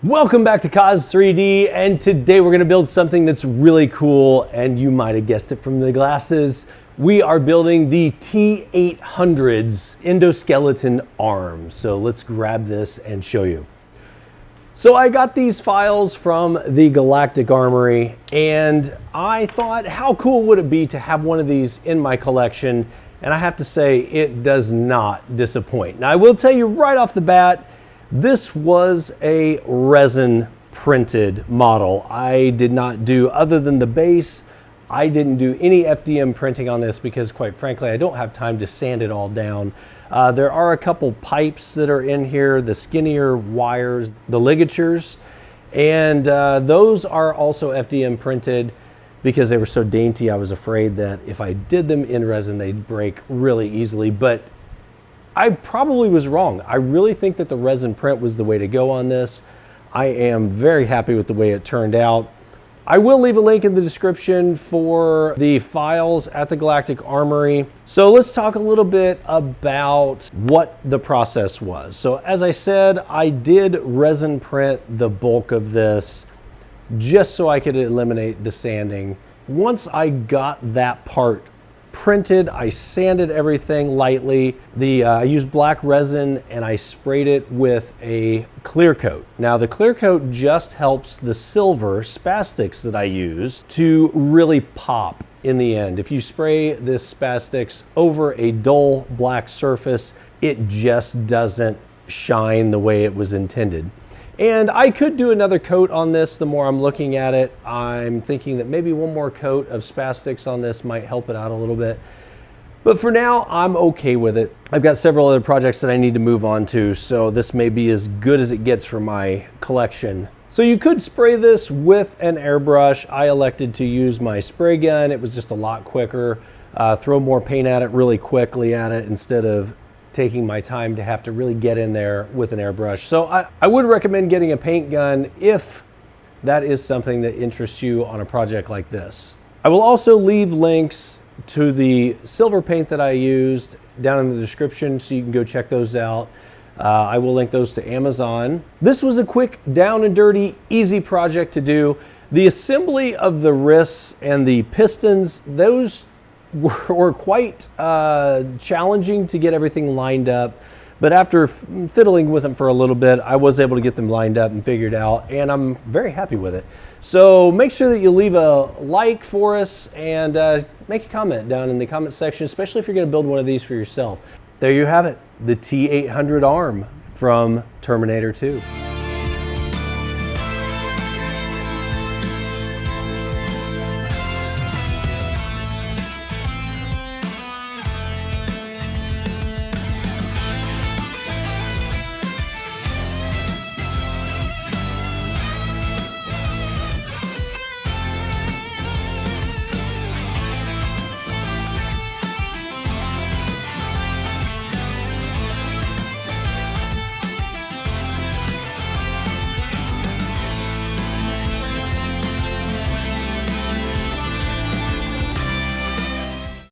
Welcome back to Cause 3D, and today we're going to build something that's really cool, and you might have guessed it from the glasses. We are building the T-800's endoskeleton arm. So let's grab this and show you. So I got these files from the Galactic Armory, and I thought, how cool would it be to have one of these in my collection? And I have to say, it does not disappoint. Now, I will tell you right off the bat, this was a resin printed model. I did not do, other than the base, I didn't do any FDM printing on this because, quite frankly, I don't have time to sand it all down. There are a couple pipes that are in here, the skinnier wires, the ligatures, and those are also FDM printed because they were so dainty. I was afraid that if I did them in resin, they'd break really easily, but I probably was wrong. I really think that the resin print was the way to go on this. I am very happy with the way it turned out. I will leave a link in the description for the files at the Galactic Armory. So let's talk a little bit about what the process was. So as I said, I did resin print the bulk of this just so I could eliminate the sanding. Once I got that part printed, I sanded everything lightly. I used black resin and I sprayed it with a clear coat. Now the clear coat just helps the silver Spaz Stix that I use to really pop in the end. If you spray this Spaz Stix over a dull black surface, it just doesn't shine the way it was intended. And I could do another coat on this the more I'm looking at it. I'm thinking that maybe one more coat of Spaz Stix on this might help it out a little bit. But for now, I'm okay with it. I've got several other projects that I need to move on to, so this may be as good as it gets for my collection. So you could spray this with an airbrush. I elected to use my spray gun. It was just a lot quicker. Throw more paint at it really quickly at it instead of taking my time to have to really get in there with an airbrush. So I would recommend getting a paint gun if that is something that interests you on a project like this. I will also leave links to the silver paint that I used down in the description so you can go check those out. I will link those to Amazon. This was a quick, down and dirty, easy project to do. The assembly of the wrists and the pistons, those were quite challenging to get everything lined up, but after fiddling with them for a little bit, I was able to get them lined up and figured out, and I'm very happy with it. So make sure that you leave a like for us and make a comment down in the comment section, especially if you're going to build one of these for yourself. There you have it, the T-800 arm from Terminator 2.